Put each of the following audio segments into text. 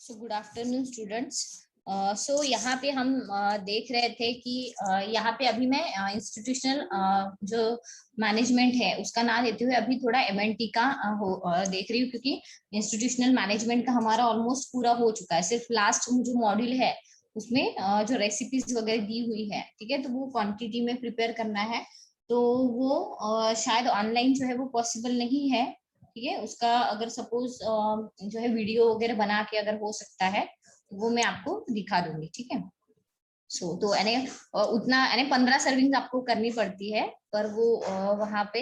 सो good afternoon students. So यहाँ पे हम देख रहे थे कि यहाँ पे अभी मैं इंस्टीट्यूशनल जो मैनेजमेंट है उसका नाम लेते हुए अभी थोड़ा एमएनटी का देख रही हूँ, क्योंकि इंस्टीट्यूशनल मैनेजमेंट का हमारा ऑलमोस्ट पूरा हो चुका है। सिर्फ लास्ट जो मॉड्यूल है उसमें जो रेसिपीज वगैरह दी हुई है, ठीक है, तो वो क्वांटिटी में प्रिपेयर करना है। तो वो शायद ऑनलाइन जो है वो पॉसिबल नहीं है, ठीक है। उसका अगर सपोज जो है वीडियो वगैरह बना के अगर हो सकता है तो वो मैं आपको दिखा दूंगी, ठीक है। तो यानी उतना यानी 15 सर्विंग आपको करनी पड़ती है, पर वो वहां पे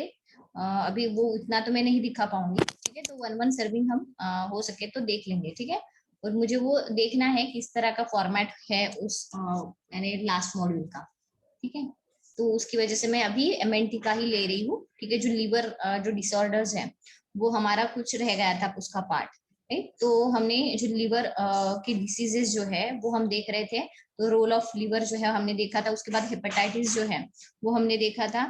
अभी वो उतना तो मैं नहीं दिखा पाऊंगी, ठीक है। तो 1 सर्विंग हम हो सके तो देख लेंगे, ठीक है। और मुझे वो देखना है किस तरह का फॉर्मेट है उस यानी लास्ट मॉड्यूल का, ठीक है। तो उसकी वजह से मैं अभी एमएनटी का ही ले रही हूँ, ठीक है। जो लीवर जो डिसऑर्डर्स है वो हमारा कुछ रह गया था उसका पार्ट, राइट। तो हमने जो लीवर की डिसीजेस जो है वो हम देख रहे थे। तो रोल ऑफ लीवर जो है हमने देखा था, उसके बाद हेपेटाइटिस जो है वो हमने देखा था।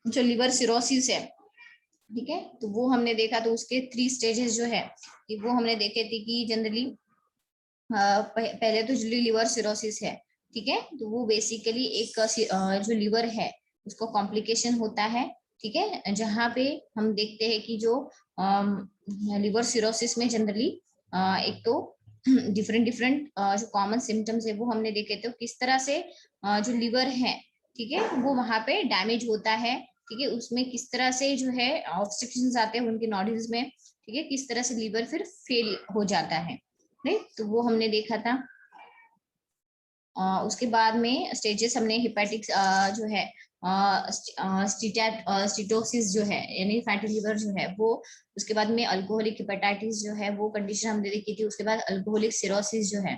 जो लीवर सिरोसिस है, ठीक है, तो वो हमने देखा। तो उसके 3 स्टेजेस जो है कि वो हमने देखे थे कि जनरली पहले तो जो लीवर सिरोसिस है, ठीक है, तो वो बेसिकली एक जो लीवर है उसको कॉम्प्लिकेशन होता है, ठीक है। जहाँ पे हम देखते हैं कि जो लिवर सिरोसिस में जनरली एक तो डिफरेंट डिफरेंट जो कॉमन सिम्टम्स है वो हमने देखे थे। किस तरह से जो लिवर है, ठीक है, वो वहां पे डैमेज होता है, ठीक है। उसमें किस तरह से जो है ऑब्स्ट्रक्शंस आते हैं उनके नोड्यूल्स में, ठीक है, किस तरह से लिवर फिर फेल हो जाता है, नहीं। तो वो हमने देखा था। उसके बाद में स्टेजेस हमने हेपेटिक जो है स्टीटोसिस जो है यानी फैटी लिवर जो है वो, उसके बाद में अल्कोहलिक हेपेटाइटिस जो है वो कंडीशन हमने देखी थी। उसके बाद अल्कोहलिक सिरोसिस जो है,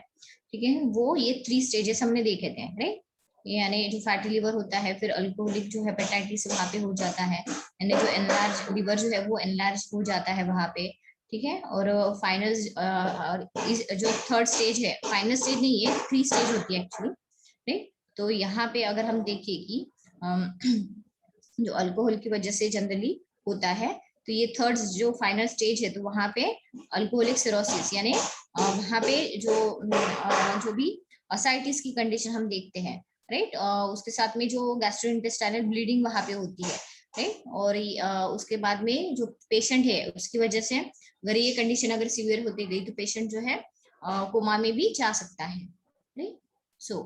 ठीक है, वो ये 3 स्टेजेस हमने देखे थे, राइट। यानी जो फैटी लिवर होता है, फिर अल्कोहलिक जो हेपेटाइटिस वहां पे हो जाता है, यानी जो एनलार्ज लिवर जो है वो एनलार्ज हो जाता है वहां पे, ठीक है। और फाइनल जो थर्ड स्टेज है, फाइनल स्टेज नहीं है, 3 स्टेज होती है एक्चुअली, राइट। तो यहाँ पे अगर हम देखें कि जो अल्कोहल की वजह से जनरली होता है, तो ये थर्ड जो फाइनल स्टेज है, तो वहां पे अल्कोहलिक सिरोसिस यानी वहां पे जो भी असाइटिस की कंडीशन हम देखते हैं, राइट। उसके साथ में जो गैस्ट्रोइंटेस्टाइनल ब्लीडिंग वहां पे होती है, राइट। और उसके बाद में जो पेशेंट है उसकी वजह से अगर ये कंडीशन अगर सीवियर होती गई तो पेशेंट जो है कोमा में भी जा सकता है, राइट। सो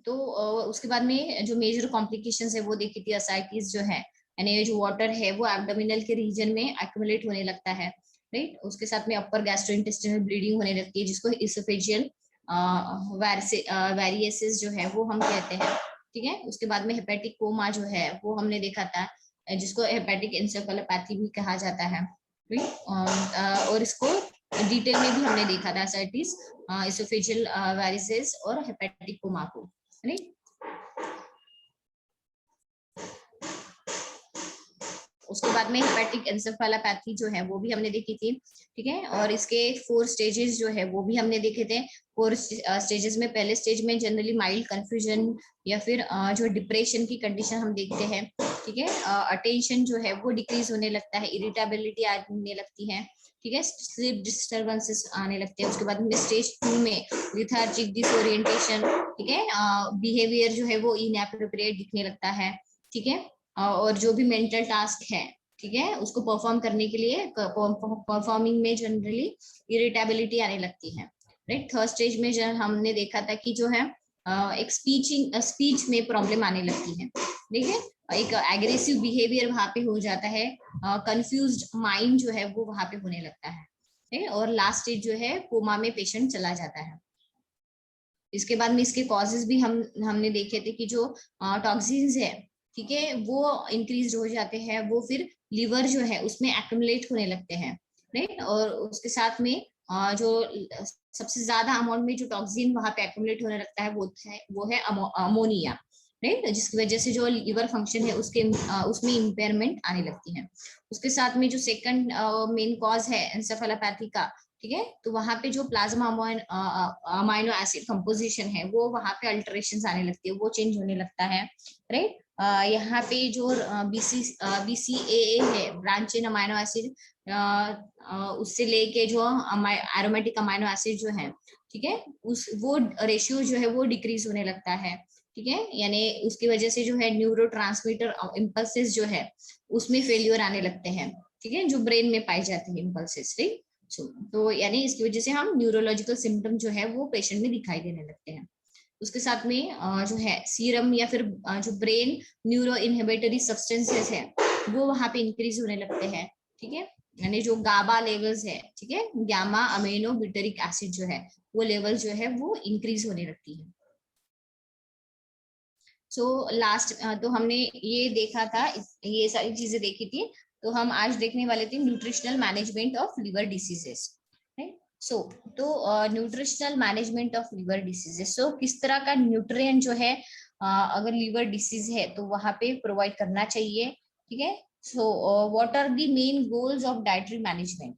तो उसके बाद में जो मेजर कॉम्प्लिकेशंस है वो देखी थी। असाइटिस जो है यानी जो वाटर है वो एब्डोमिनल के रीजन में एक्यूमुलेट होने लगता है, राइट। उसके साथ में अपर गैस्ट्रोइंटेस्टाइनल ब्लीडिंग होने लगती है, जिसको इसोफेजियल वेरिएसिस जो है वो हम कहते हैं, ठीक है। उसके बाद में हेपेटिक कोमा जो है वो हमने देखा था, जिसको हेपेटिक एन्सेफेलोपैथी भी कहा जाता है, और इसको डिटेल में भी हमने देखा था, असर्टिस इसोफेजियल वेरिसेस और हेपेटिक कोमा को, राइट। उसके बाद में हेपेटिक एन्सेफेलोपैथी जो है वो भी हमने देखी थी, ठीक है। और इसके 4 स्टेजेस जो है वो भी हमने देखे थे। 4 स्टेजेस में पहले स्टेज में जनरली माइल्ड कंफ्यूजन या फिर जो डिप्रेशन की कंडीशन हम देखते हैं, ठीक है। अटेंशन जो है वो डिक्रीज होने लगता है, इरिटेबिलिटी आने लगती है, ठीक है, स्लीप डिस्टर्बेंसेस आने लगते हैं। उसके बाद में स्टेज 2 में लिथार्जिक डिसोरिएंटेशन, ठीक है, बिहेवियर जो है वो इनएप्रोप्रिएट दिखने लगता है, ठीक है। और जो भी मेंटल टास्क है, ठीक है, उसको परफॉर्म करने के लिए परफॉर्मिंग में जनरली इरिटेबिलिटी आने लगती है, राइट। थर्ड स्टेज में जो हमने देखा था कि जो है एक स्पीच में प्रॉब्लम आने लगती है, ठीक है, एक एग्रेसिव बिहेवियर वहां पे हो जाता है, कंफ्यूज्ड माइंड जो है वो वहां पे होने लगता है, और लास्ट स्टेज जो है कोमा में पेशेंट चला जाता है। इसके बाद में इसके कॉजेज भी हमने देखे थे कि जो टॉक्सिन्स है, ठीक है, वो इंक्रीज हो जाते हैं, वो फिर लिवर जो है उसमें एक्युमुलेट होने लगते हैं, राइट। और उसके साथ में जो सबसे ज्यादा अमाउंट में जो टॉक्सिन वहां पे एक्युमुलेट होने लगता है वो है अमोनिया, राइट, जिसकी वजह से जो लिवर फंक्शन है उसके उसमें इम्पेयरमेंट आने लगती है। उसके साथ में जो सेकंड मेन कॉज है एंसेफेलोपैथी का, ठीक है, तो वहां पे जो प्लाज्मा अमाइनो एसिड कंपोजिशन है वो वहां पे अल्टरेशन आने लगती है, वो चेंज होने लगता है, राइट। यहाँ पे जो BCAA है, ब्रांच चेन अमाइनो एसिड, उससे लेके जो एरोमेटिक अमाइनो एसिड जो है, ठीक है, उस वो रेशियो जो है वो डिक्रीज होने लगता है, ठीक है, यानी उसकी वजह से जो है न्यूरोट्रांसमीटर इम्पल्सेस जो है उसमें फेलियर आने लगते हैं, ठीक है, जो ब्रेन में पाई जाती है इम्पल्सेस, राइट। तो यानी इसकी वजह से हम न्यूरोलॉजिकल सिम्टम जो है वो पेशेंट में दिखाई देने लगते हैं। उसके साथ में जो है सीरम या फिर जो ब्रेन न्यूरो इनहिबिटरी सब्सटेंसेस है वो वहां पे इंक्रीज होने लगते हैं, ठीक है, यानी जो गाबा लेवल्स है, ठीक है, गामा अमीनो ब्यूटेरिक एसिड जो है वो लेवल जो है वो इंक्रीज होने लगती है। सो लास्ट तो हमने ये देखा था, ये सारी चीजें देखी थी। तो हम आज देखने वाले थे nutritional management of liver diseases, right. So तो nutritional management of liver diseases, so किस तरह का न्यूट्रिएंट जो है अगर लिवर डिसीज है तो वहां पे प्रोवाइड करना चाहिए, ठीक है। So what are the main goals of dietary management,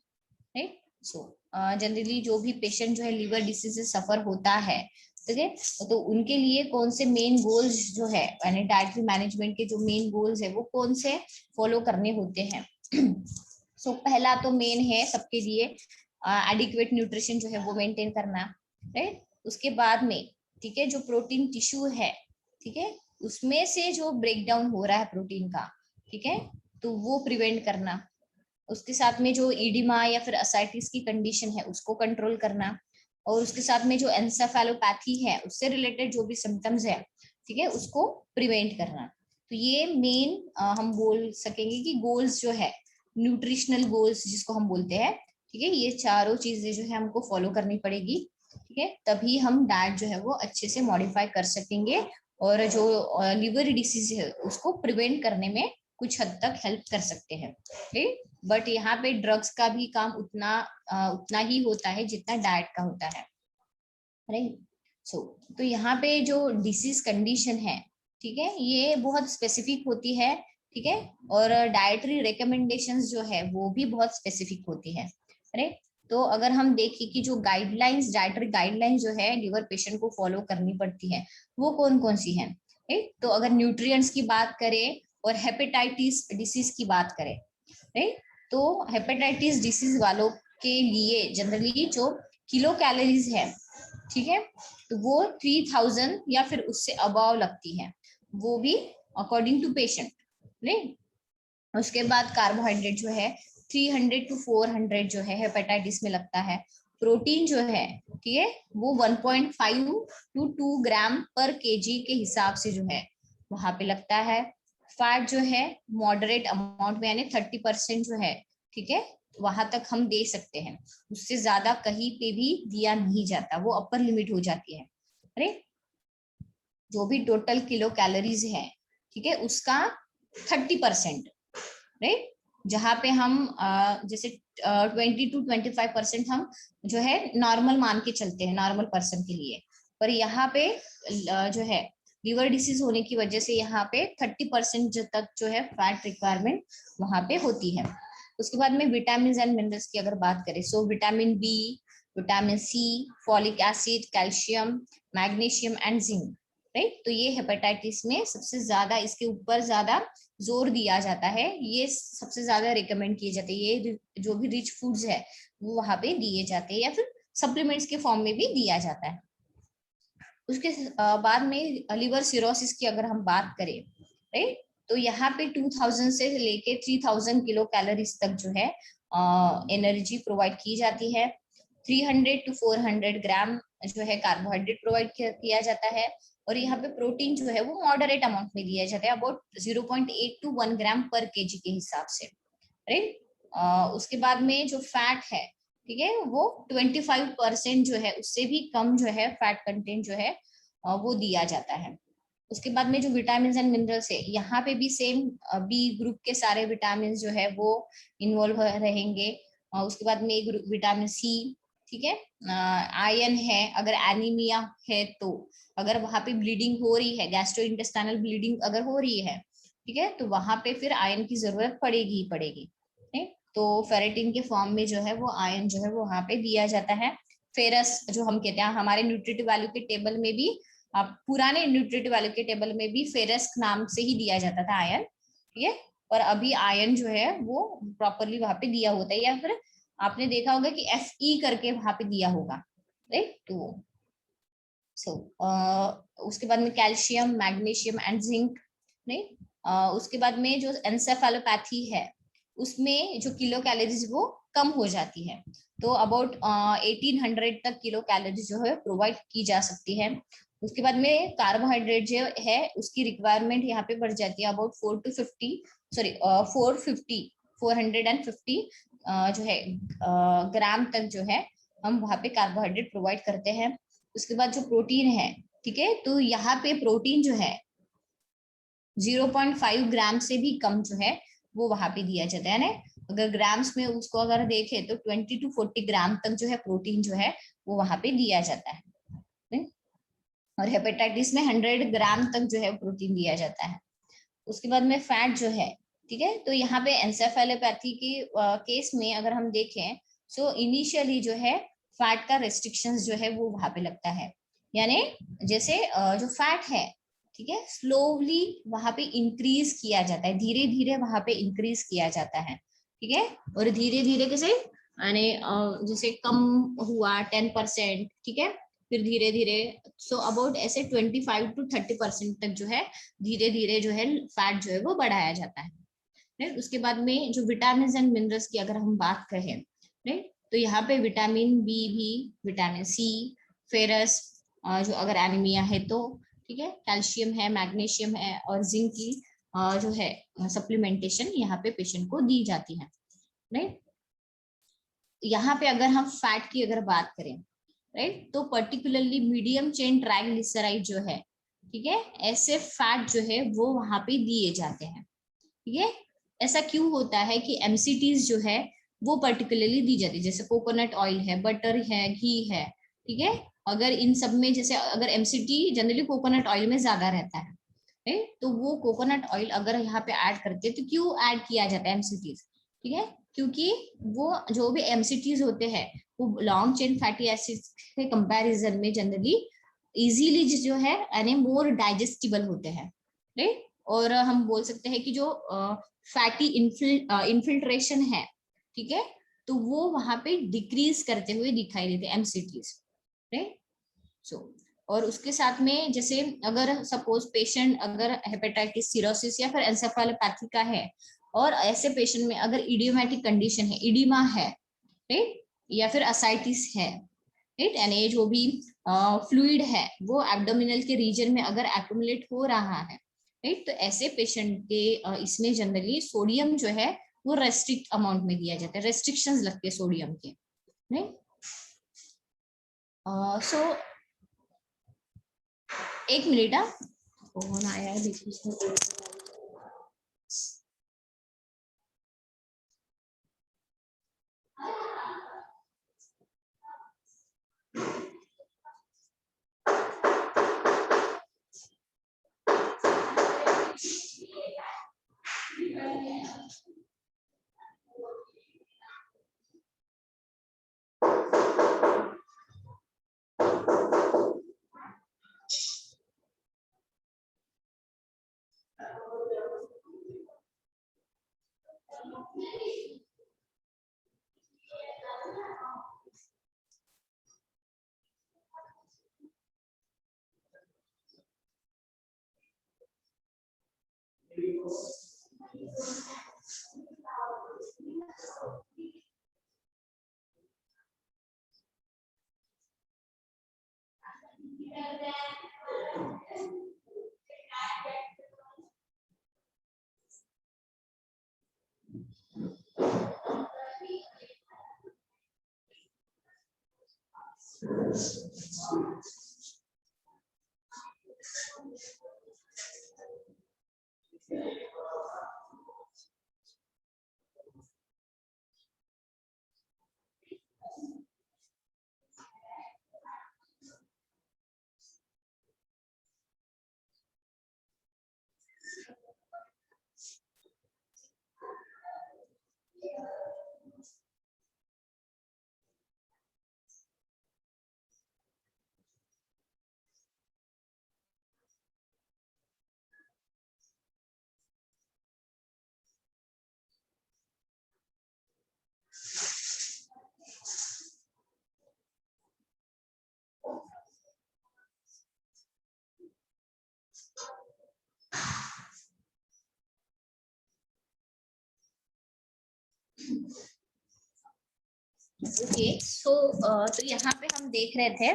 right. So generally जो भी पेशेंट जो है लिवर डिसीज से सफर होता है, ठीक है, तो उनके लिए कौन से मेन गोल्स जो है, यानी डाइटरी मैनेजमेंट के जो मेन गोल्स है वो कौन से फॉलो करने होते हैं। सो पहला तो मेन है सबके लिए एडिक्वेट न्यूट्रिशन जो है वो मेंटेन करना, राइट। उसके बाद में, ठीक है, जो प्रोटीन टिश्यू है, ठीक है, उसमें से जो ब्रेक डाउन हो रहा है प्रोटीन का, ठीक है, तो वो प्रिवेंट करना। उसके साथ में जो ईडिमा या फिर असाइटिस की कंडीशन है उसको कंट्रोल करना, और उसके साथ में जो एंसेफेलोपैथी है उससे रिलेटेड जो भी सिम्टम्स है, ठीक है, उसको प्रिवेंट करना। तो ये मेन हम बोल सकेंगे कि गोल्स जो है, न्यूट्रिशनल गोल्स जिसको हम बोलते हैं, ठीक है, ये चारों चीजें जो है हमको फॉलो करनी पड़ेगी, ठीक है, तभी हम डाइट जो है वो अच्छे से मॉडिफाई कर सकेंगे, और जो लिवर डिसीज है उसको प्रिवेंट करने में कुछ हद तक हेल्प कर सकते हैं, ठीक। बट यहाँ पे ड्रग्स का भी काम उतना ही होता है जितना डाइट का होता है, राइट। सो तो यहाँ पे जो डिसीज कंडीशन है, ठीक है, ये बहुत स्पेसिफिक होती है, ठीक है, और डाइटरी रिकमेंडेशंस जो है वो भी बहुत स्पेसिफिक होती है, राइट। तो अगर हम देखें कि जो गाइडलाइंस, डाइटरी गाइडलाइंस जो है लिवर पेशेंट को फॉलो करनी पड़ती है वो कौन कौन सी है, राइट। तो अगर न्यूट्रिएंट्स की बात करें और हेपेटाइटिस डिसीज की बात करें, राइट, तो हेपेटाइटिस डिसीज वालों के लिए जनरली जो किलो कैलोरीज है, ठीक है, तो वो 3000 या फिर उससे अबाव लगती है, वो भी अकॉर्डिंग टू पेशेंट, नहीं। उसके बाद कार्बोहाइड्रेट जो है 300 टू 400 जो है हेपेटाइटिस में लगता है। प्रोटीन जो है, ठीक है, वो 1.5 टू 2 ग्राम पर केजी के हिसाब से जो है वहां पे लगता है। फैट जो है मॉडरेट अमाउंट में, यानी 30% जो है, ठीक है, वहां तक हम दे सकते हैं, उससे ज्यादा कहीं पे भी दिया नहीं जाता, वो अपर लिमिट हो जाती है। अरे जो भी टोटल किलो कैलोरीज है, ठीक है, उसका 30%, राइट, जहाँ पे हम जैसे 20 to 25% हम जो है नॉर्मल मान के चलते हैं नॉर्मल पर्सन के लिए, पर यहाँ पे जो है लिवर डिसीज होने की वजह से यहाँ पे 30% तक जो है फैट रिक्वायरमेंट वहां पे होती है। उसके बाद में विटामिन एंड मिनरल्स की अगर बात करें, so vitamin B, vitamin C, folic acid, calcium, magnesium and zinc, right. तो ये हेपेटाइटिस में सबसे ज्यादा इसके ऊपर ज्यादा जोर दिया जाता है, ये सबसे ज्यादा रिकमेंड किए जाते हैं, ये जो भी रिच फूड्स है वो वहां पे दिए जाते हैं या फिर सप्लीमेंट्स के फॉर्म में भी दिया जाता है। उसके बाद में लिवर सिरोसिस की अगर हम बात करें, राइट, तो यहाँ पे 2000 से लेके 3000 किलो कैलोरीज तक जो है एनर्जी प्रोवाइड की जाती है। 300 टू 400 ग्राम जो है कार्बोहाइड्रेट प्रोवाइड किया जाता है, और यहाँ पे प्रोटीन जो है वो मॉडरेट अमाउंट में दिया जाता है, अबाउट 0.8 टू 1 ग्राम पर केजी के हिसाब से, राइट। उसके बाद में जो फैट है, ठीक है, वो 25% जो है उससे भी कम जो है फैट कंटेंट जो है वो दिया जाता है। उसके बाद में जो विटामिन एंड मिनरल्स है, यहाँ पे भी सेम बी ग्रुप के सारे विटामिन जो है वो इन्वॉल्व रहेंगे। उसके बाद में एक विटामिन सी, ठीक है, आयरन है, अगर एनीमिया है तो, अगर वहां पे ब्लीडिंग हो रही है, गैस्ट्रो इंटेस्टाइनल ब्लीडिंग अगर हो रही है, ठीक है, तो वहां पे फिर आयरन की जरूरत पड़ेगी ही पड़ेगी, ठीक। तो फेरेटिन के फॉर्म में जो है वो आयरन जो है वो वहां पे दिया जाता है। फेरस जो हम कहते हैं हमारे न्यूट्रिटिव वैल्यू के टेबल में भी आप पुराने न्यूट्रिटिव वैल्यू के टेबल में भी फेरस नाम से ही दिया जाता था आयन, ठीक है, और अभी आयन जो है वो प्रॉपरली वहां पे दिया होता है, या फिर आपने देखा होगा कि Fe करके वहां पे दिया होगा, राइट। तो सो उसके बाद में कैल्शियम, मैग्नीशियम एंड जिंक, नहीं। उसके बाद में जो एंसेफेलोपैथी है उसमें जो किलो कैलोरीज वो कम हो जाती है, तो अबाउट 1800 तक किलो कैलोरीज जो है प्रोवाइड की जा सकती है। उसके बाद में कार्बोहाइड्रेट जो है उसकी रिक्वायरमेंट यहाँ पे बढ़ जाती है अबाउट 450 जो है ग्राम तक जो है हम वहाँ पे कार्बोहाइड्रेट प्रोवाइड करते हैं। उसके बाद जो प्रोटीन है, ठीक है, तो यहाँ पे प्रोटीन जो है 0.5 ग्राम से भी कम जो है वो वहां पे दिया जाता है ना। अगर ग्राम्स में उसको अगर देखें तो 20 to 40 ग्राम तक जो है प्रोटीन जो है वो वहां पे दिया जाता है, नहीं? और हेपेटाइटिस में 100 ग्राम तक जो है प्रोटीन दिया जाता है। उसके बाद में फैट जो है, ठीक है, तो यहाँ पे एंसेफेलोपैथी के केस में अगर हम देखें सो इनिशियली जो है फैट का रेस्ट्रिक्शंस जो है वो वहां पे लगता है, यानी जैसे जो फैट है, ठीक है, स्लोली वहां पे इंक्रीज किया जाता है, धीरे धीरे वहां पे इंक्रीज किया जाता है, ठीक है। और धीरे धीरे कैसे, यानी जैसे कम हुआ 10%, ठीक है, फिर धीरे धीरे सो अबाउट ऐसे 25 to 30% तक जो है धीरे धीरे जो है फैट जो है वो बढ़ाया जाता है, राइट। उसके बाद में जो विटामिन एंड मिनरल्स की अगर हम बात करें, राइट, तो यहाँ पे विटामिन बी भी, विटामिन सी, फेरस, जो अगर एनीमिया है तो, ठीक है, कैल्शियम है, मैग्नीशियम है, और जिंक की जो है सप्लीमेंटेशन यहाँ पे पेशेंट को दी जाती है, राइट। यहाँ पे अगर हम फैट की अगर बात करें, राइट, तो पर्टिकुलरली मीडियम चेन ट्राइग्लिसराइड जो है, ठीक है, ऐसे फैट जो है वो वहां पे दिए जाते हैं, ठीक है। ऐसा क्यों होता है कि एमसीटीज जो है वो पर्टिकुलरली दी जाती है, जैसे कोकोनट ऑयल है, बटर है, घी है, ठीक है। अगर इन सब में जैसे अगर एमसीटी जनरली कोकोनट ऑयल में ज्यादा रहता है, तो वो कोकोनट ऑयल अगर यहाँ पे ऐड करते हैं तो क्यों ऐड किया जाता है एमसीटीज, ठीक है, क्योंकि वो जो भी एमसीटीज होते हैं वो लॉन्ग चेन फैटी एसिड्स के कंपैरिजन में जनरली इजीली जो है यानी मोर डाइजेस्टिबल होते हैं, राइट। और हम बोल सकते हैं कि जो फैटी इन्फिल्ट्रेशन है, ठीक है, तो वो वहां पे डिक्रीज करते हुए दिखाई देते हैं एमसीटीज, राइट। सो और उसके साथ में जैसे अगर सपोज पेशेंट अगर हेपेटाइटिस सिरोसिस या फिर एंसेफेलोपैथी का है, और ऐसे पेशेंट में अगर इडियोमेटिक कंडीशन है, इडिमा है, राइट, या फिर असाइटिस है, राइट, यानी जो भी फ्लूइड है वो एब्डोमिनल के रीजन में अगर एक्यूमुलेट हो रहा है, राइट, तो ऐसे पेशेंट के इसमें जनरली सोडियम जो है वो रेस्ट्रिक्ट अमाउंट में दिया जाता है, रेस्ट्रिक्शंस लगते हैं सोडियम के, राइट। सो एक मिनट, फोन आया है बीच बीच में। ओके सो तो यहाँ पे हम देख रहे थे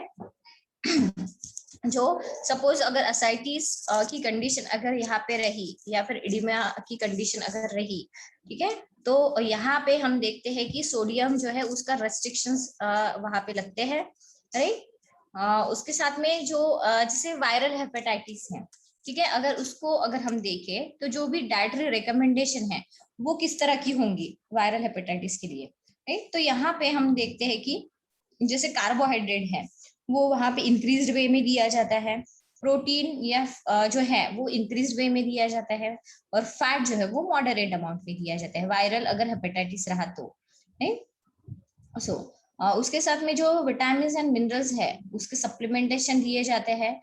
जो सपोज अगर असाइटिस की कंडीशन अगर यहाँ पे रही या फिर इडिमा की कंडीशन अगर रही, ठीक है, तो यहाँ पे हम देखते हैं कि सोडियम जो है उसका रेस्ट्रिक्शंस वहां पे लगते हैं, राइट। उसके साथ में जो जैसे वायरल हेपेटाइटिस है, ठीक है, अगर उसको अगर हम देखें तो जो भी डाइटरी रिकमेंडेशन है वो किस तरह की होंगी वायरल हेपेटाइटिस के लिए, राइट। तो यहाँ पे हम देखते हैं कि जैसे कार्बोहाइड्रेट है वो वहां पे इंक्रीज वे में दिया जाता है, प्रोटीन या जो है वो इंक्रीज वे में दिया जाता है, और फैट जो है वो मॉडरेट अमाउंट में दिया जाता है वायरल अगर हेपेटाइटिस रहा तो, सो उसके साथ में जो विटामिन एंड मिनरल्स है उसके सप्लीमेंटेशन दिए जाते हैं,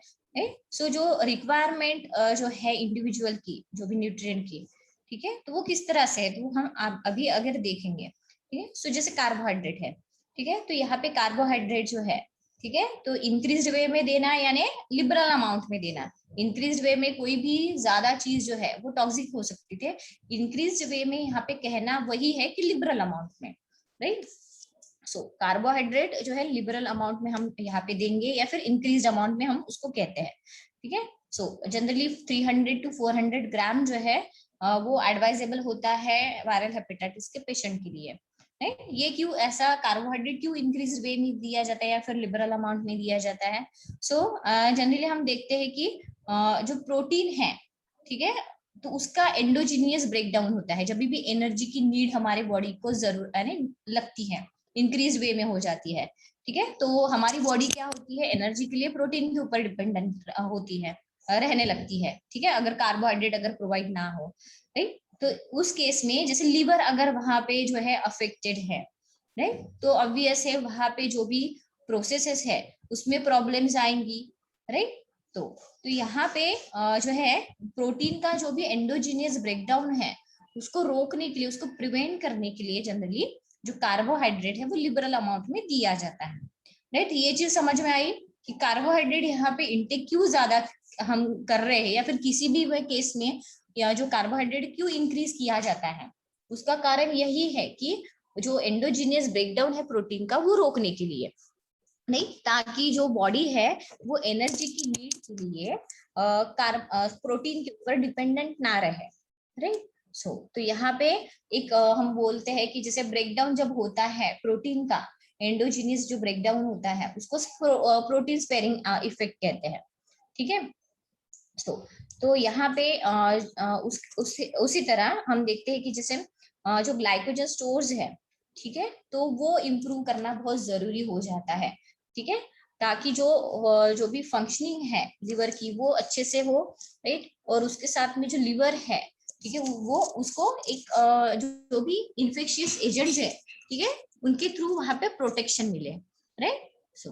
सो जो रिक्वायरमेंट जो है इंडिविजुअल की जो भी न्यूट्रिएंट की, ठीक है, तो वो किस तरह से है तो हम अभी अगर देखेंगे, ठीक है। सो जैसे कार्बोहाइड्रेट है, ठीक है, तो यहाँ पे कार्बोहाइड्रेट जो है, ठीक है, तो इंक्रीज वे में देना यानी लिबरल अमाउंट में देना। इंक्रीज वे में कोई भी ज्यादा चीज जो है वो टॉक्सिक हो सकती थी, इंक्रीज वे में यहाँ पे कहना वही है कि लिबरल अमाउंट में, राइट। सो कार्बोहाइड्रेट जो है लिबरल अमाउंट में हम यहाँ पे देंगे या फिर इंक्रीज अमाउंट में हम उसको कहते हैं, ठीक है। सो जनरली 300 टू 400 ग्राम जो है वो एडवाइजेबल होता है वायरल हेपेटाइटिस के पेशेंट के लिए, राइट। ये क्यों ऐसा कार्बोहाइड्रेट क्यों इंक्रीज वे में दिया जाता है या फिर लिबरल अमाउंट में दिया जाता है। सो जनरली हम देखते हैं कि जो प्रोटीन है, ठीक है, तो उसका एंडोजीनियस ब्रेकडाउन होता है जब भी एनर्जी की नीड हमारे बॉडी को जरूर लगती है, इंक्रीज वे में हो जाती है, ठीक है। तो हमारी बॉडी क्या होती है एनर्जी के लिए प्रोटीन के ऊपर डिपेंडेंट होती है, रहने लगती है, ठीक है, अगर कार्बोहाइड्रेट अगर प्रोवाइड ना हो, राइट। तो उस केस में जैसे लीवर अगर वहां पे जो है अफेक्टेड है, राइट, तो ऑब्वियस है वहां पे जो भी प्रोसेसेस है उसमें प्रॉब्लम्स आएंगी, राइट। तो यहाँ पे जो है प्रोटीन का जो भी एंडोजीनियस ब्रेकडाउन है उसको रोकने के लिए उसको प्रिवेंट करने के लिए जनरली जो कार्बोहाइड्रेट है वो लिबरल अमाउंट में दिया जाता है, राइट। ये चीज समझ में आई कि कार्बोहाइड्रेट यहाँ पे इंटेक क्यों ज्यादा हम कर रहे हैं या फिर किसी भी केस में या जो कार्बोहाइड्रेट क्यों इंक्रीज किया जाता है, उसका कारण यही है कि जो एंडोजीनियस ब्रेकडाउन है प्रोटीन का वो रोकने के लिए, नहीं, ताकि जो बॉडी है वो एनर्जी की नीड के लिए प्रोटीन के ऊपर डिपेंडेंट ना रहे, राइट। तो यहाँ पे एक हम बोलते हैं कि जैसे ब्रेकडाउन जब होता है प्रोटीन का, एंडोजीनियस जो ब्रेकडाउन होता है उसको प्रोटीन स्पेयरिंग इफेक्ट कहते हैं, ठीक है। तो यहाँ पे उसी तरह हम देखते हैं कि जैसे जो ग्लाइकोजन स्टोर्स है, ठीक है, तो वो इम्प्रूव करना बहुत जरूरी हो जाता है, ठीक है, ताकि जो भी फंक्शनिंग है लिवर की वो अच्छे से हो, राइट। और उसके साथ में जो लिवर है, ठीक है, वो उसको एक जो भी इन्फेक्शियस एजेंट है, ठीक है, उनके थ्रू वहां पे प्रोटेक्शन मिले, राइट। सो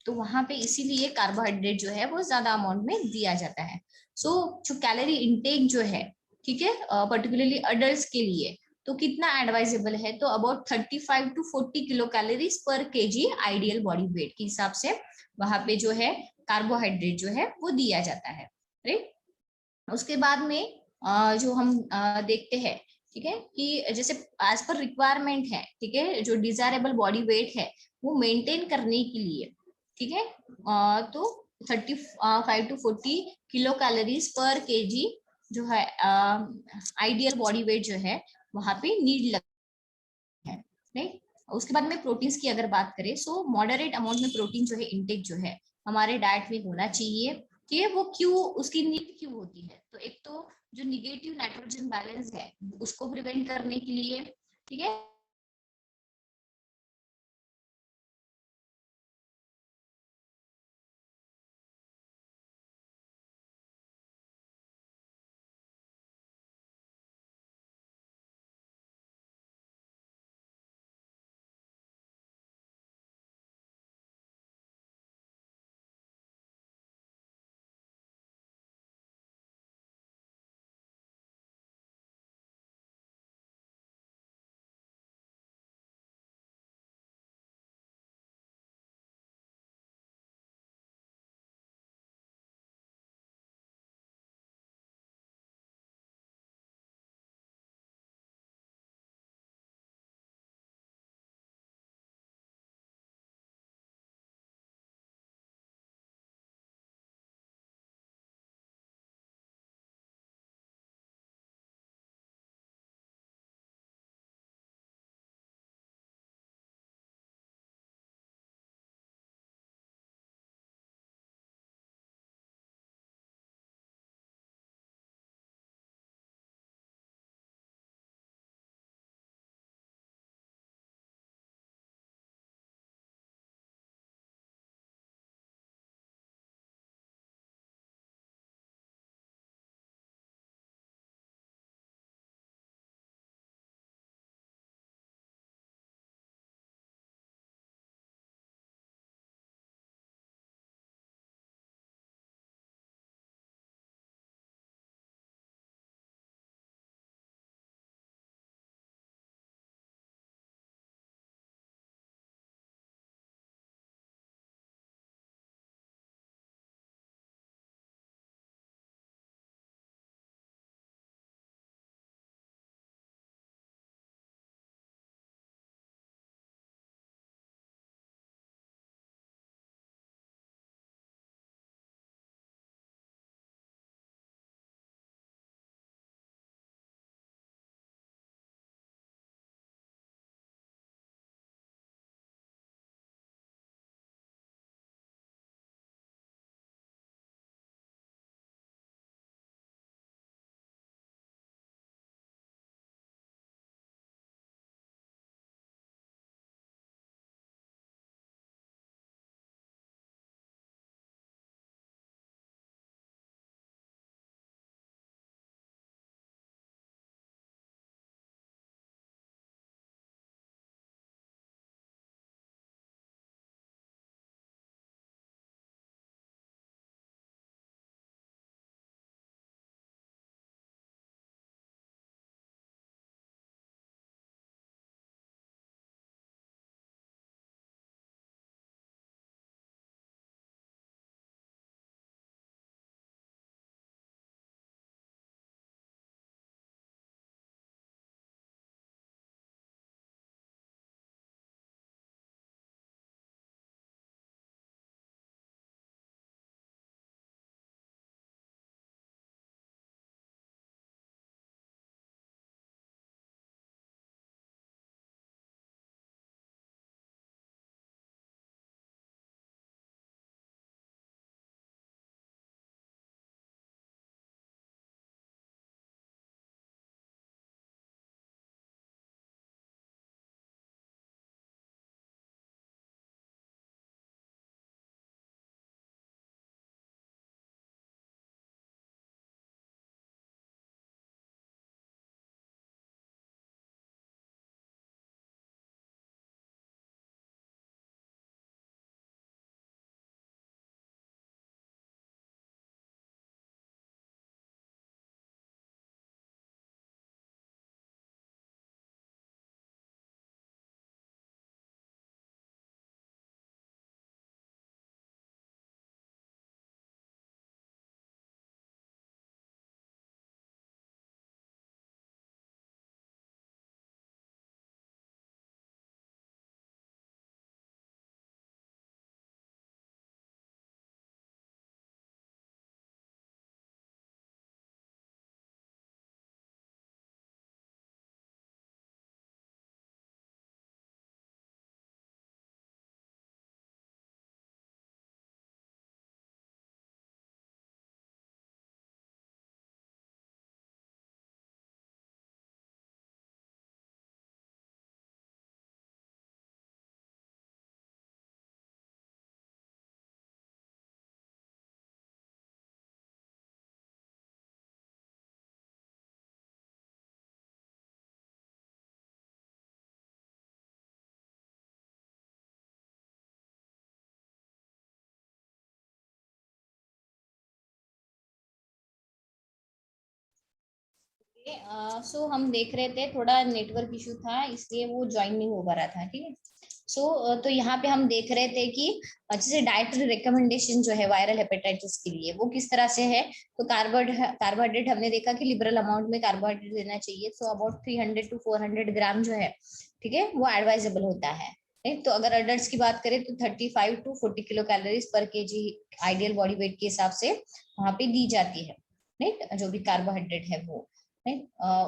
तो वहां पे इसीलिए कार्बोहाइड्रेट जो है वो ज्यादा अमाउंट में दिया जाता है। जो कैलोरी इनटेक जो है, ठीक है, पर्टिकुलरली अडल्ट के लिए तो कितना एडवाइजेबल है, तो about 35 to 40 kilo calories per kg ideal body weight के हिसाब से वहां पे जो है कार्बोहाइड्रेट जो है वो दिया जाता है, राइट। उसके बाद में जो हम देखते हैं, ठीक है, कि जैसे एज पर रिक्वायरमेंट है, ठीक है, जो डिजायरेबल बॉडी वेट है वो मेंटेन करने के लिए, ठीक है, तो 35 to 40 kilo calories per kg जो है आइडियल बॉडी वेट जो है वहां पे नीड लगता है, राइट। उसके बाद में प्रोटीन्स की अगर बात करें, सो मॉडरेट अमाउंट में प्रोटीन जो है इंटेक जो है हमारे डाइट में होना चाहिए, कि वो क्यों उसकी नीड क्यों होती है, तो एक तो जो निगेटिव नाइट्रोजन बैलेंस है उसको प्रिवेंट करने के लिए, ठीक है, सो हम देख रहे थे, थोड़ा नेटवर्क इशू था इसलिए वो ज्वाइन नहीं हो पा रहा था। ठीक है। सो तो यहाँ पे हम देख रहे थे कि जैसे डाइटरी रिकमेंडेशन जो है वायरल हेपेटाइटिस के लिए वो किस तरह से है। तो कार्बोहाइड्रेट हमने देखा कि लिबरल अमाउंट में कार्बोहाइड्रेट लेना चाहिए। सो अबाउट 300 टू 400 ग्राम जो है, ठीक है, वो एडवाइजेबल होता है। नहीं तो अगर अडल्ट की बात करें तो 35 to 40 kilo calories per kg ideal body weight के हिसाब से वहां पे दी जाती है। नहीं, जो भी कार्बोहाइड्रेट है वो।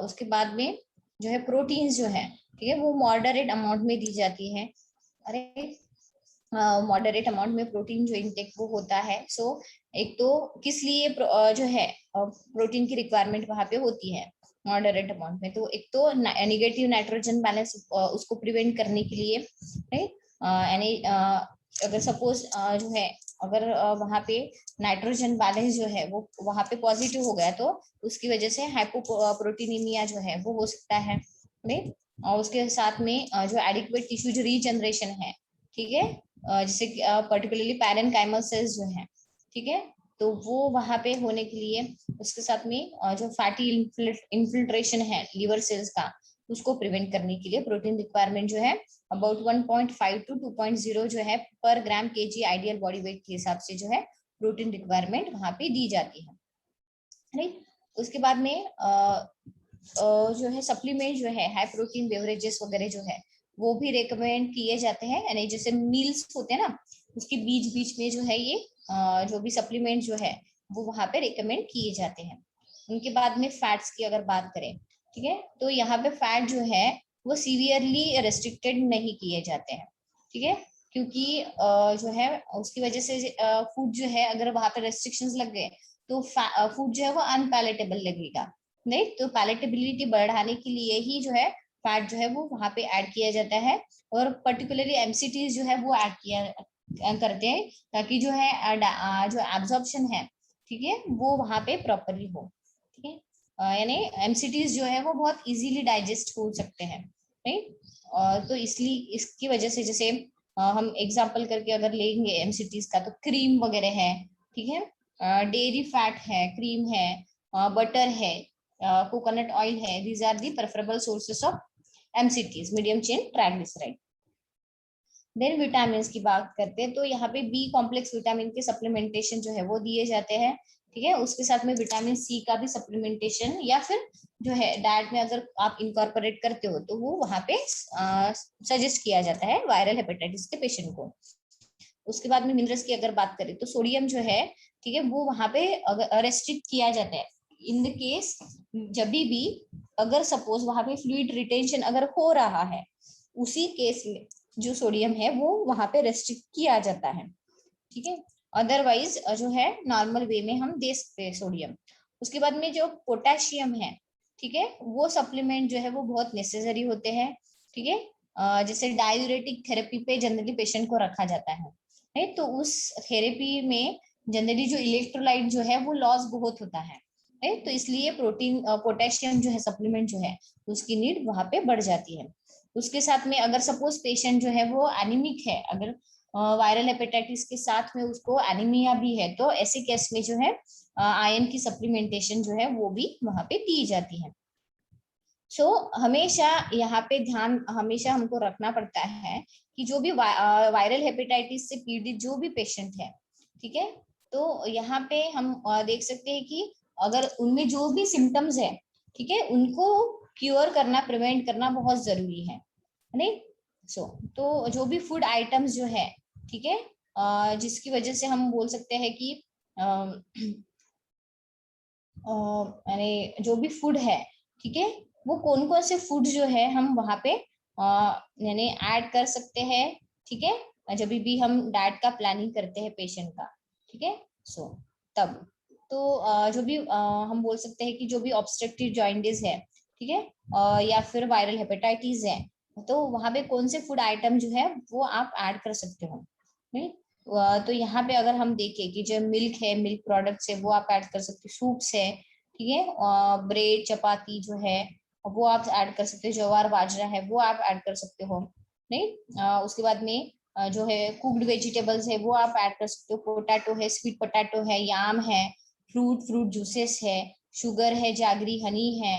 उसके बाद में जो है प्रोटीन्स जो है, ठीक है, वो मॉडरेट अमाउंट में दी जाती है। अरे, मॉडरेट अमाउंट में प्रोटीन जो इनटेक वो होता है। सो एक तो किस लिए जो है प्रोटीन की रिक्वायरमेंट वहां पे होती है मॉडरेट अमाउंट में। तो एक तो नेगेटिव नाइट्रोजन बैलेंस उसको प्रिवेंट करने के लिए, राइट। यानी अगर सपोज जो है, अगर वहां पे नाइट्रोजन बैलेंस जो है वो वहां पे पॉजिटिव हो गया तो उसकी वजह से हाइपोप्रोटीनीमिया जो है वो हो सकता है, राइट। और उसके साथ में जो एडिक्वेट टिश्यू जो रीजनरेशन है, ठीक है, जैसे पर्टिकुलरली पैरेनकाइमल सेल्स जो है, ठीक है, तो वो वहां पे होने के लिए, उसके साथ में जो फैटी इन्फिल्ट्रेशन है लीवर सेल्स का, उसको प्रिवेंट करने के लिए प्रोटीन रिक्वायरमेंट जो है अबाउट 1.5 टू 2.0 जो है पर ग्राम केजी आइडियल बॉडी वेट के हिसाब से जो है प्रोटीन रिक्वायरमेंट वहां पे दी जाती है, राइट। उसके बाद में जो है सप्लीमेंट जो है हाई प्रोटीन बेवरेजेस वगैरह जो है वो भी रेकमेंड किए जाते हैं। यानी जैसे मील्स होते हैं ना, उसके बीच बीच में जो है ये जो भी सप्लीमेंट जो है वो वहां पे रेकमेंड किए जाते हैं। उनके बाद में फैट्स की अगर बात करें, ठीक है, तो यहाँ पे फैट जो है वो सीवियरली रेस्ट्रिक्टेड नहीं किए जाते हैं, ठीक है, क्योंकि जो है उसकी वजह से फूड जो है अगर वहां पे रेस्ट्रिक्शंस लग गए तो फूड जो है वो अनपैलेटेबल लगेगा। नहीं तो पैलेटेबिलिटी बढ़ाने के लिए ही जो है फैट जो है वो वहां पे ऐड किया जाता है। और पर्टिकुलरली एमसीटीज जो है वो ऐड किया करते हैं ताकि जो है जो एब्जॉर्प्शन है, ठीक है, वो वहां पे प्रॉपरली हो, ठीक है। यानी एमसीटीज जो है वो बहुत इजीली डाइजेस्ट हो सकते हैं, राइट। तो इसलिए इसकी वजह से जैसे हम एग्जांपल करके अगर लेंगे एमसीटीज का, तो क्रीम वगैरह है, ठीक है, डेयरी फैट है, क्रीम है, बटर है, कोकोनट ऑयल है, these are the preferable sources of MCTs, medium chain triglyceride. Then vitamin की बात करते हैं तो यहाँ पे बी कॉम्प्लेक्स विटामिन के सप्लीमेंटेशन जो है वो दिए जाते हैं, ठीक है। उसके साथ में विटामिन सी का भी सप्लीमेंटेशन या फिर जो है डाइट में अगर आप इनकॉर्पोरेट करते हो तो वो वहां पे सजेस्ट किया जाता है वायरल हेपेटाइटिस के पेशेंट को। उसके बाद में मिनरल्स की अगर बात करें तो सोडियम जो है, ठीक है, वो वहां पे रेस्ट्रिक्ट किया जाता है इन द केस जब भी अगर सपोज वहां पे फ्लूइड रिटेंशन अगर हो रहा है, उसी केस में जो सोडियम है वो वहां पे रेस्ट्रिक्ट किया जाता है, ठीक है। अदरवाइज जो है नॉर्मल वे में हम दे सकते हैं सोडियम। उसके बाद में जो पोटेशियम है, ठीक है, वो सप्लीमेंट जो है वो बहुत नेसेसरी होते हैं, ठीक है। जैसे डायूरेटिक थेरेपी पे जनरली पेशेंट को रखा जाता है, नहीं तो उस थेरेपी में जनरली जो इलेक्ट्रोलाइट जो है वो लॉस बहुत होता है, राइट। तो इसलिए प्रोटीन पोटेशियम जो है सप्लीमेंट जो है उसकी नीड वहां पे बढ़ जाती है। उसके साथ में अगर सपोज पेशेंट जो है वो एनीमिक है, अगर वायरल हेपेटाइटिस के साथ में उसको एनीमिया भी है, तो ऐसे केस में जो है आयरन की सप्लीमेंटेशन जो है वो भी वहां पे दी जाती है। सो हमेशा यहाँ पे ध्यान हमेशा हमको रखना पड़ता है कि जो भी वायरल हेपेटाइटिस से पीड़ित जो भी पेशेंट है, ठीक है, तो यहाँ पे हम देख सकते हैं कि अगर उनमें जो भी सिम्टम्स है, ठीक है, उनको क्योर करना, प्रिवेंट करना बहुत जरूरी है, नहीं। सो तो जो भी फूड आइटम्स जो है, ठीक है, जिसकी वजह से हम बोल सकते हैं कि यानी जो भी फूड है, ठीक है, वो कौन कौन से फूड जो है हम वहां पे यानी ऐड कर सकते हैं, ठीक है, जब भी हम डाइट का प्लानिंग करते हैं पेशेंट का, ठीक है। सो तब तो जो भी हम बोल सकते हैं कि जो भी ऑब्स्ट्रक्टिव जॉइंटिस है, ठीक है, या फिर वायरल हेपेटाइटिस है, तो वहां पे कौन से फूड आइटम जो है वो आप ऐड कर सकते हो, नहीं। तो यहाँ पे अगर हम देखें कि जो मिल्क है, मिल्क प्रोडक्ट्स है, वो आप ऐड कर सकते हो, सूप्स है, ठीक है, ब्रेड चपाती जो है वो आप ऐड कर सकते हो, ज्वार बाजरा है वो आप ऐड कर सकते हो, नहीं। उसके बाद में जो है कुक्ड वेजिटेबल्स है वो आप ऐड कर सकते हो, पोटैटो है, स्वीट पोटैटो है, याम है, फ्रूट जूसेस है, शुगर है, जागरी हनी है,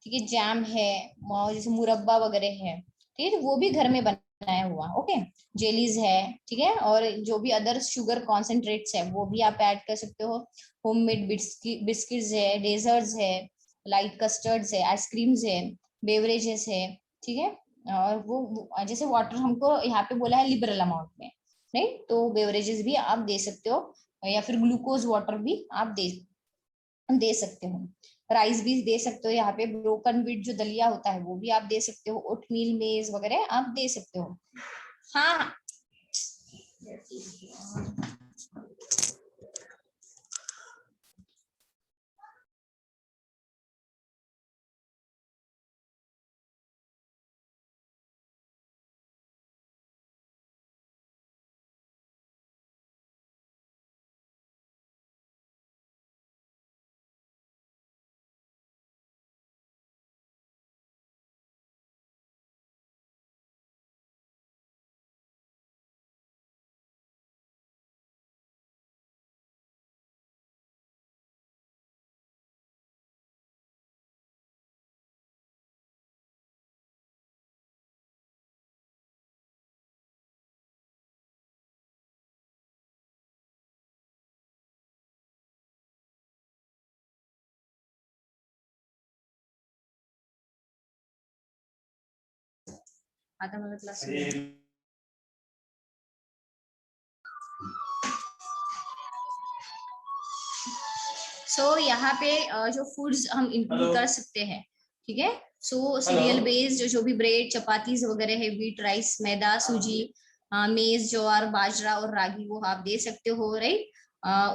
ठीक है, जैम है, जैसे मुरब्बा वगैरह है, ठीक है, वो भी घर में बनाया हुआ, ओके, जेलीज है, ठीक है, और जो भी अदर शुगर कॉन्सेंट्रेट्स है वो भी आप ऐड कर सकते हो। होममेड बिस्किट्स है, डेजर्ट्स है, लाइट कस्टर्ड्स है, आइसक्रीम्स है, बेवरेजेस है, ठीक है, और जैसे वाटर हमको यहाँ पे बोला है लिबरल अमाउंट में, राइट, तो बेवरेजेस भी आप दे सकते हो, या फिर ग्लूकोज वाटर भी आप दे सकते हो। राइस भी दे सकते हो, यहाँ पे ब्रोकन व्हीट जो दलिया होता है वो भी आप दे सकते हो, ओटमील मेज वगैरह आप दे सकते हो। हाँ, आधा मतलब क्लास सो यहाँ पे जो फूड्स हम इंक्लूड कर सकते हैं, ठीक है, सो सीरियल बेस्ड जो भी ब्रेड चपातीज वगैरह है, व्हीट राइस मैदा सूजी मेज ज्वार बाजरा और रागी वो आप दे सकते हो, राइट।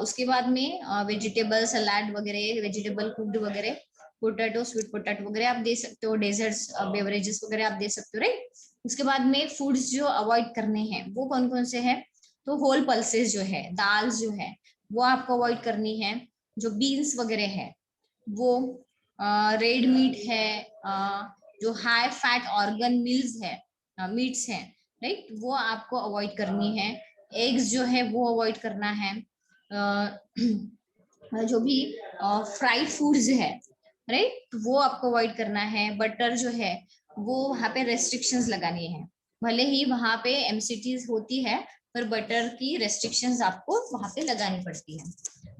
उसके बाद में वेजिटेबल सलाद वगैरह, वेजिटेबल कुक्ड वगैरह, पोटैटो स्वीट पोटैटो वगैरह आप दे सकते हो, डेजर्ट्स बेवरेजेस वगैरह आप दे सकते हो, राइट। उसके बाद में फूड्स जो अवॉइड करने हैं वो कौन कौन से हैं, तो होल पल्सेस जो है, दाल जो है वो आपको अवॉइड करनी है, जो बीन्स वगैरह है वो, रेड मीट है, जो हाई फैट ऑर्गन मिल्स है, मीट्स है, राइट, वो आपको अवॉइड करनी है। एग्स जो है वो अवॉइड करना है। जो भी फ्राइड फूड्स है, राइट, वो आपको अवॉइड करना है। बटर जो है वो वहाँ पे रेस्ट्रिक्शंस लगानी है, भले ही वहाँ पे एमसीटीज होती है पर बटर की रेस्ट्रिक्शंस आपको वहाँ पे लगानी पड़ती है,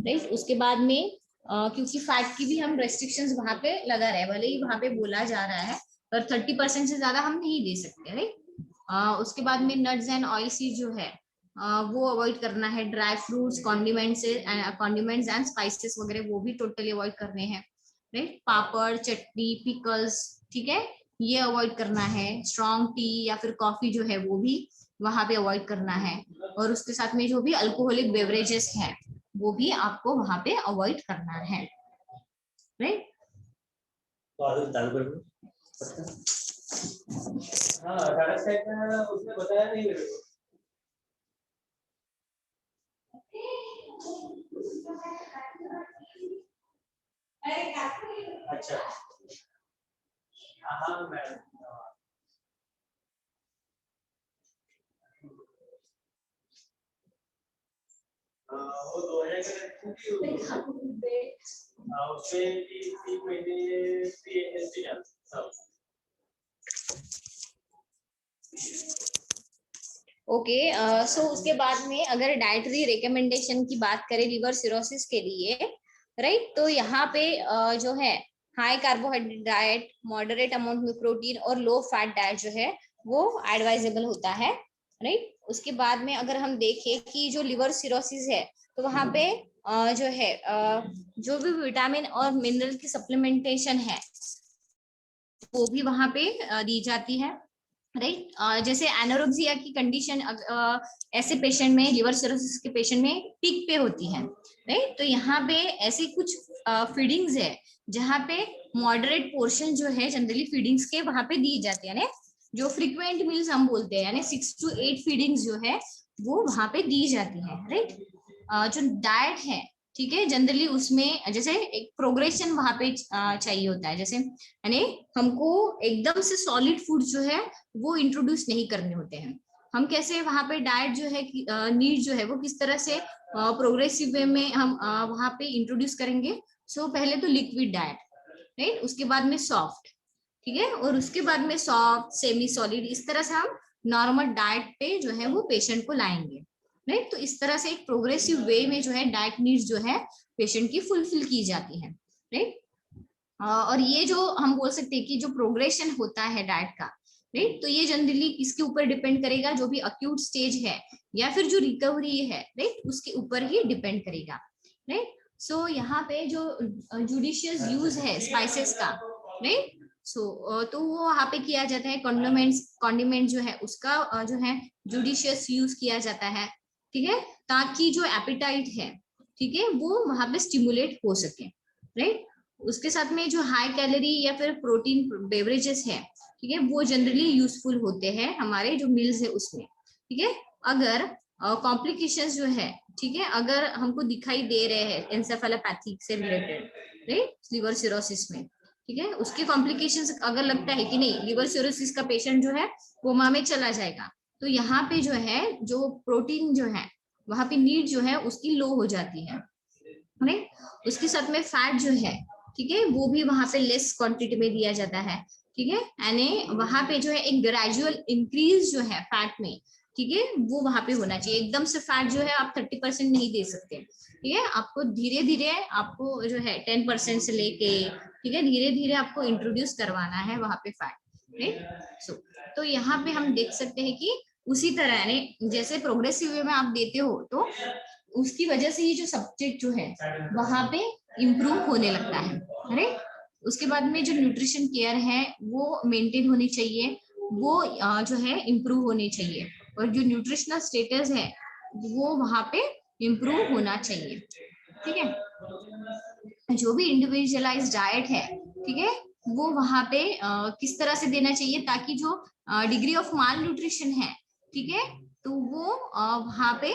राइट। उसके बाद में क्योंकि फैट की भी हम रेस्ट्रिक्शंस वहां पे लगा रहे हैं, भले ही वहां पे बोला जा रहा है पर 30% से ज्यादा हम नहीं दे सकते, राइट। उसके बाद में नट्स एंड ऑयल सीड जो है वो अवॉइड करना है। Dry fruits, condiments and spices वगैरह वो भी टोटली अवॉइड करने हैं, राइट। पापड़ चटनी पिकल्स, ठीक है, ये अवॉइड करना है। स्ट्रॉन्ग टी या फिर कॉफी जो है वो भी वहां पे अवॉइड करना है। और उसके साथ में जो भी अल्कोहलिक बेवरेजेस है वो भी आपको वहां पे अवॉइड करना है, राइट। हाँ, उसने बताया नहीं मेरे को। अच्छा, हाँ मैं वो 2000 उसमें 3 महीने सब। ओके, सो उसके बाद में अगर डाइटरी रिकमेंडेशन की बात करें लिवर सिरोसिस के लिए, राइट, तो यहाँ पे जो है high carbohydrate diet, moderate amount में प्रोटीन और लो फैट डाइट जो है वो एडवाइजेबल होता है, राइट। उसके बाद में अगर हम देखें कि जो लिवर सिरोसिस है तो वहाँ पे जो है जो भी विटामिन और मिनरल की सप्लीमेंटेशन है वो भी वहां पे दी जाती है, राइट। जैसे एनोरेक्सिया की कंडीशन ऐसे पेशेंट में, लिवर सिरोसिस के पेशेंट में पीक पे होती है, राइट। तो यहाँ पे ऐसे कुछ फीडिंग्स है जहाँ पे मॉडरेट पोर्शन जो है जनरली फीडिंग्स के वहां पे दी जाती है, जो फ्रीक्वेंट मील्स हम बोलते हैं, यानी 6 to 8 फीडिंग्स जो है वो वहां पे दी जाती है, राइट। जो डाइट है, ठीक है, जनरली उसमें जैसे एक प्रोग्रेशन वहां पे चाहिए होता है, जैसे यानी हमको एकदम से सॉलिड फूड जो है वो इंट्रोड्यूस नहीं करने होते हैं। हम कैसे वहां पे डाइट जो है नीड जो है वो किस तरह से प्रोग्रेसिव वे में हम वहां पे इंट्रोड्यूस करेंगे। सो पहले तो लिक्विड डाइट, राइट, उसके बाद में सॉफ्ट, ठीक है, और उसके बाद में सॉफ्ट, सेमी सॉलिड, इस तरह से हम नॉर्मल डाइट पे जो है वो पेशेंट को लाएंगे, राइट। तो इस तरह से एक प्रोग्रेसिव वे में जो है डाइट नीड्स जो है पेशेंट की फुलफिल की जाती है, राइट। और ये जो हम बोल सकते हैं कि जो प्रोग्रेशन होता है डाइट का, राइट, तो ये जनरली किसके ऊपर डिपेंड करेगा, जो भी अक्यूट स्टेज है या फिर जो रिकवरी है, राइट, उसके ऊपर ही डिपेंड करेगा, राइट। सो यहाँ पे जो जुडिशियस यूज है स्पाइसेस का, राइट, सो तो वो वहाँ पे किया जाता है, कॉन्डिमेंट जो है उसका जो है जुडिशियस यूज किया जाता है, ठीक है, ताकि जो एपिटाइट है, ठीक है, वो वहां पे स्टिमुलेट हो सके, राइट। उसके साथ में जो हाई कैलोरी या फिर प्रोटीन बेवरेजेस है, ठीक है, वो जनरली यूजफुल होते हैं हमारे जो मील्स है उसमें, ठीक है। अगर कॉम्प्लिकेशंस जो है, ठीक है, अगर हमको दिखाई दे रहे हैं एंसेफेलोपैथी से रिलेटेड, राइट, लिवर सिरोसिस में, ठीक है, उसके कॉम्प्लिकेशंस अगर लगता है कि नहीं लिवर सिरोसिस का पेशेंट जो है कोमा में चला जाएगा, तो यहाँ पे जो है जो प्रोटीन जो है वहां पे नीड जो है उसकी लो हो जाती है, राइट। उसके साथ में फैट जो है, ठीक है, वो भी वहां पे लेस क्वांटिटी में दिया जाता है, ठीक है, यानी वहां पे जो है एक ग्रेजुअल इंक्रीज जो है फैट में, ठीक है, वो वहां पे होना चाहिए। एकदम से फैट जो है आप 30% नहीं दे सकते, ठीक है, आपको धीरे धीरे आपको जो है 10% से लेके, ठीक है, धीरे धीरे आपको इंट्रोड्यूस करवाना है वहां पे फैट, राइट। सो तो यहाँ पे हम देख सकते हैं कि उसी तरह यानी जैसे प्रोग्रेसिव वे में आप देते हो तो उसकी वजह से ये जो सब्जेक्ट जो है वहां पे इम्प्रूव होने लगता है, राइट। उसके बाद में जो न्यूट्रिशन केयर है वो मेंटेन होनी चाहिए, वो जो है इम्प्रूव होनी चाहिए, और जो न्यूट्रिशनल स्टेटस है वो वहां पे इम्प्रूव होना चाहिए, ठीक है। जो भी इंडिविजुअलाइज डाइट है, ठीक है, वो वहां पे किस तरह से देना चाहिए ताकि जो डिग्री ऑफ माल न्यूट्रिशन है, ठीक है, तो वो वहां पे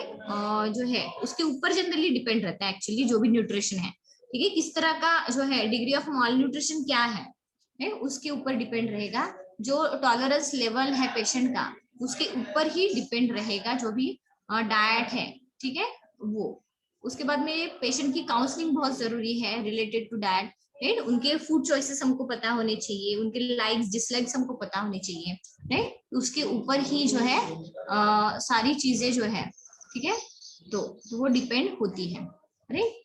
जो है उसके ऊपर जनरली डिपेंड रहता है एक्चुअली जो भी न्यूट्रिशन है, ठीक है, किस तरह का जो है डिग्री ऑफ माल न्यूट्रिशन क्या है उसके ऊपर डिपेंड रहेगा। जो टॉलरेंस लेवल है पेशेंट का उसके ऊपर ही डिपेंड रहेगा जो भी डाइट है, ठीक है, वो। उसके बाद में पेशेंट की काउंसलिंग बहुत जरूरी है रिलेटेड टू डाइट, राइट। उनके फूड चॉइसेस हमको पता होने चाहिए, उनके लाइक्स डिसलाइक्स हमको पता होने चाहिए, राइट। उसके ऊपर ही जो है सारी चीजें जो है, ठीक है, तो वो डिपेंड होती है, राइट।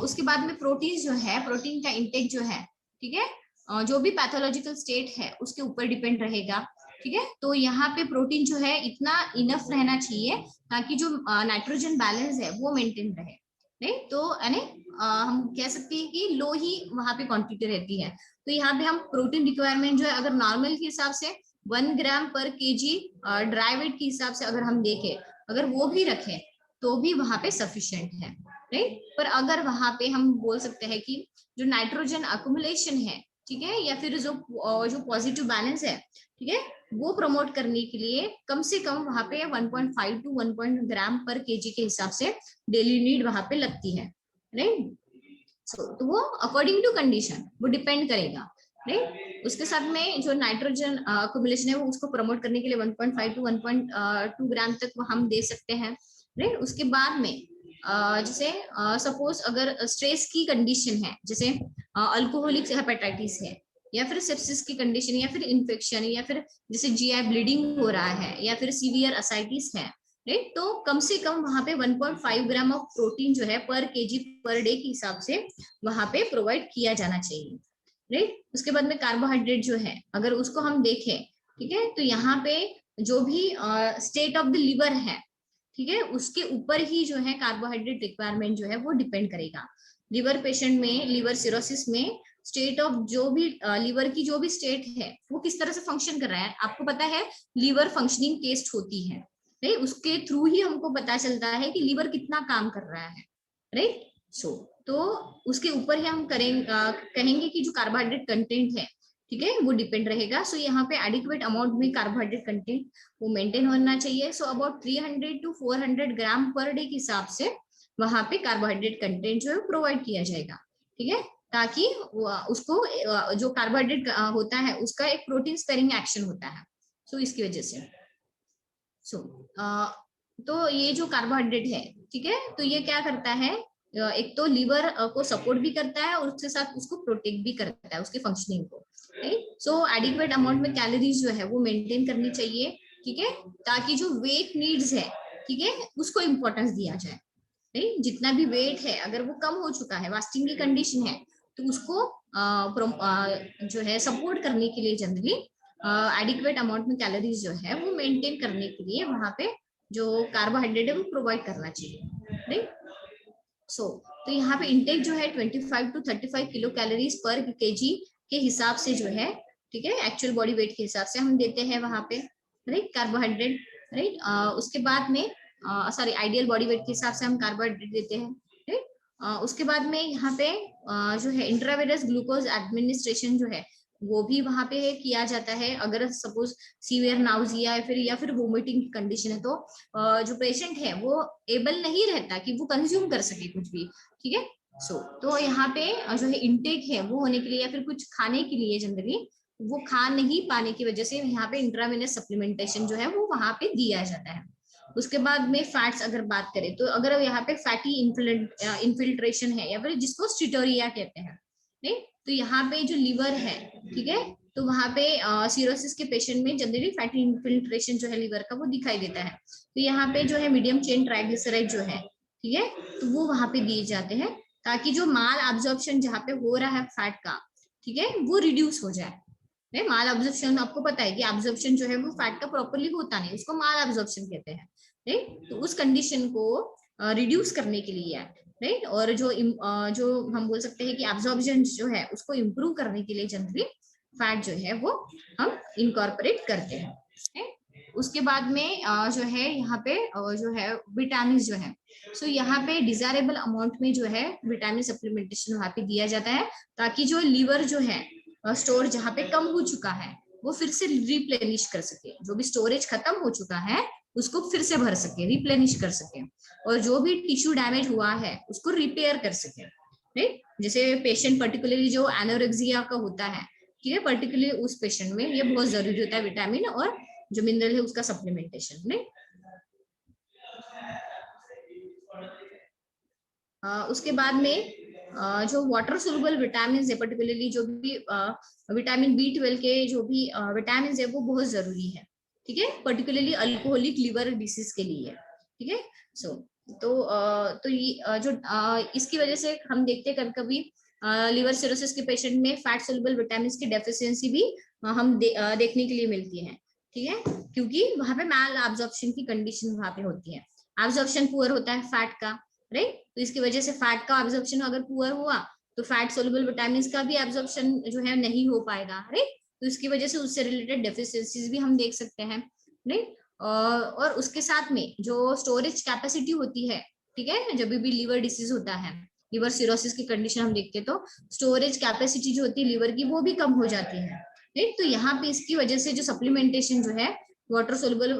उसके बाद में प्रोटीन जो है, प्रोटीन का इंटेक जो है, ठीक है, जो भी पैथोलॉजिकल स्टेट है उसके ऊपर डिपेंड रहेगा, ठीक है। तो यहाँ पे प्रोटीन जो है इतना इनफ रहना चाहिए ताकि जो नाइट्रोजन बैलेंस है वो मेंटेन रहे, नहीं तो यानी हम कह सकते हैं कि लो ही वहां पे क्वांटिटी रहती है। तो यहाँ पे हम प्रोटीन रिक्वायरमेंट जो है अगर नॉर्मल के हिसाब से 1 ग्राम पर केजी ड्राई वेट के हिसाब से अगर हम देखें, अगर वो भी रखें तो भी वहां पे सफिशिएंट है, राइट। पर अगर वहां पे हम बोल सकते हैं कि जो नाइट्रोजन अकुमुलेशन है, ठीक है, या फिर जो पॉजिटिव बैलेंस है, ठीक है, वो प्रमोट करने के लिए कम से कम वहां पे 1.5 टू 1 ग्राम पर केजी के हिसाब से डेली नीड वहां पे लगती है, राइट। तो वो अकॉर्डिंग टू कंडीशन वो डिपेंड करेगा, राइट। उसके साथ में जो नाइट्रोजन अकुमुलेशन है वो उसको प्रमोट करने के लिए 1.5 टू 1.2 ग्राम तक वो हम दे सकते हैं, राइट। उसके बाद में जैसे सपोज अगर स्ट्रेस की कंडीशन है, जैसे अल्कोहलिक हेपेटाइटिस है, या फिर सेप्सिस की कंडीशन, या फिर इन्फेक्शन, या फिर जैसे जीआई ब्लीडिंग हो रहा है, या फिर सीवियर असाइटिस है, राइट, तो कम से कम वहां पे 1.5 ग्राम ऑफ प्रोटीन जो है पर केजी पर डे के हिसाब से वहां पे प्रोवाइड किया जाना चाहिए, राइट। उसके बाद में कार्बोहाइड्रेट जो है अगर उसको हम देखें, ठीक है, तो यहाँ पे जो भी स्टेट ऑफ द लिवर है, ठीक है, उसके ऊपर ही जो है कार्बोहाइड्रेट रिक्वायरमेंट जो है वो डिपेंड करेगा। लिवर पेशेंट में, लिवर सिरोसिस में स्टेट ऑफ जो भी लिवर की जो भी स्टेट है वो किस तरह से फंक्शन कर रहा है, आपको पता है लिवर फंक्शनिंग टेस्ट होती है, राइट, उसके थ्रू ही हमको पता चलता है कि लिवर कितना काम कर रहा है, राइट। सो तो उसके ऊपर ही हम कहेंगे कि जो कार्बोहाइड्रेट कंटेंट है, ठीक है, वो डिपेंड रहेगा। सो यहाँ पे एडिक्वेट अमाउंट में कार्बोहाइड्रेट कंटेंट वो मेंटेन होना चाहिए। So about 300 to 400 gram per day के हिसाब से वहां पे कार्बोहाइड्रेट कंटेंट जो है प्रोवाइड किया जाएगा, ठीक है, ताकि उसको जो कार्बोहाइड्रेट होता है उसका एक प्रोटीन स्पेरिंग एक्शन होता है, सो इसकी वजह से। सो तो ये जो कार्बोहाइड्रेट है, ठीक है, तो ये क्या करता है एक तो लीवर को सपोर्ट भी करता है और उसके साथ उसको प्रोटेक्ट भी करता है उसके फंक्शनिंग को, राइट। सो एडिक्वेट अमाउंट में कैलोरीज जो है वो मेंटेन करनी चाहिए, ठीक है, ताकि जो वेट नीड्स है, ठीक है, उसको इंपॉर्टेंस दिया जाए, राइट। जितना भी वेट है अगर वो कम हो चुका है, वास्टिंग की कंडीशन है, तो उसको जो है सपोर्ट करने के लिए जनरली एडिक्वेट अमाउंट में कैलोरीज जो है वो मेंटेन करने के लिए वहां पे जो कार्बोहाइड्रेट है वो प्रोवाइड करना चाहिए, राइट। तो यहाँ पे इंटेक जो है 25 to 35 kilo calories per KG के हिसाब से जो है, ठीक है, एक्चुअल बॉडी वेट के हिसाब से हम देते हैं वहां पे, राइट, कार्बोहाइड्रेट, राइट। उसके बाद में सॉरी आइडियल बॉडी वेट के हिसाब से हम कार्बोहाइड्रेट देते हैं, राइट। उसके बाद में यहाँ पे जो है इंट्रावेनस ग्लूकोज एडमिनिस्ट्रेशन जो है वो भी वहां पे किया जाता है। अगर सपोज सीवियर नाउजिया या फिर वोमिटिंग की कंडीशन है, तो जो पेशेंट है वो एबल नहीं रहता कि वो कंज्यूम कर सके कुछ भी, ठीक है। तो यहाँ पे जो है इंटेक है वो होने के लिए या फिर कुछ खाने के लिए जनरली वो खा नहीं पाने की वजह से यहाँ पे इंट्रावेनस सप्लीमेंटेशन जो है वो वहां पे दिया जाता है। उसके बाद में फैट्स अगर बात करें तो अगर यहाँ पे फैटी इन्फिल्ट्रेशन है या फिर जिसको स्टिटोरिया कहते हैं, नहीं, तो यहाँ पे जो लिवर है, ठीक है, तो वहां पे सीरोसिस के पेशेंट में जनरली फैटी इन्फिल्ट्रेशन जो है लिवर का वो दिखाई देता है। तो यहाँ पे जो है मीडियम चेन ट्राइग्लिसराइड जो है, ठीक है, तो वो वहां पे दिए जाते हैं ताकि जो माल एब्जॉर्प्शन जहाँ पे हो रहा है फैट का, ठीक है, वो रिड्यूस हो जाए। माल एब्जॉर्प्शन आपको पता है कि एब्जॉर्प्शन जो है वो फैट का प्रॉपरली होता नहीं, उसको माल एब्जॉर्प्शन कहते हैं, राइट। तो उस कंडीशन को रिड्यूस करने के लिए, राइट, और जो हम बोल सकते हैं कि एब्जॉर्प्शन जो है उसको इम्प्रूव करने के लिए जनरली फैट जो है वो हम इनकॉर्पोरेट करते हैं। उसके बाद में जो है यहाँ पे जो है विटामिन जो है, सो यहाँ पे डिजायरेबल अमाउंट में जो है विटामिन सप्लीमेंटेशन वहां पे दिया जाता है ताकि जो लीवर जो है स्टोर जहाँ पे कम हो चुका है वो फिर से रिप्लेनिश कर सके, जो भी स्टोरेज खत्म हो चुका है उसको फिर से भर सके, रिप्लेनिश कर सके, और जो भी टिश्यू डैमेज हुआ है उसको रिपेयर कर सके, राइट। जैसे पेशेंट पर्टिकुलरली जो एनोरेक्सिया का होता है, ठीक है, पर्टिकुलरली उस पेशेंट में ये बहुत जरूरी होता है विटामिन और जो मिनरल है उसका सप्लीमेंटेशन, राइट। उसके बाद में जो वाटर सोलुबल विटामिन है, पर्टिकुलरली जो भी विटामिन B12 के जो भी विटामिन है वो बहुत जरूरी है, ठीक है, पर्टिकुलरली अल्कोहलिक लिवर डिसीज के लिए, ठीक है। तो ये जो इसकी वजह से हम देखते हैं कभी कभी लिवर सिरोसिस के पेशेंट में फैट सोलुबल विटामिन की डेफिशिएंसी भी हम देखने के लिए मिलती है, ठीक है, क्योंकि वहां पे मैल एब्जॉर्प्शन की कंडीशन वहां पे होती है, एब्जॉर्प्शन पुअर होता है फैट का, राइट। तो इसकी वजह से फैट का एब्जॉर्प्शन अगर पुअर हुआ तो फैट सोलुबल विटामिन का भी एब्जॉर्प्शन जो है नहीं हो पाएगा, राइट। तो इसकी वजह से उससे रिलेटेड डेफिशिएंसीज भी हम देख सकते हैं, राइट। और उसके साथ में जो स्टोरेज कैपेसिटी होती है, ठीक है, जब भी लीवर डिसीज होता है, लिवर सिरोसिस की कंडीशन हम देखते हैं तो स्टोरेज कैपेसिटी जो होती है लीवर की वो भी कम हो जाती है, राइट। तो यहाँ पे इसकी वजह से जो सप्लीमेंटेशन जो है वाटर सोलुबल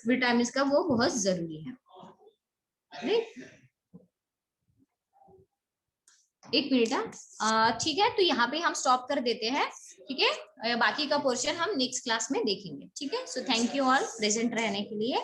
विटामिन का वो बहुत जरूरी है, राइट। एक मिनट, ठीक है, तो यहाँ पे हम स्टॉप कर देते हैं, ठीक है, बाकी का पोर्शन हम नेक्स्ट क्लास में देखेंगे, ठीक है। So thank you all present रहने के लिए।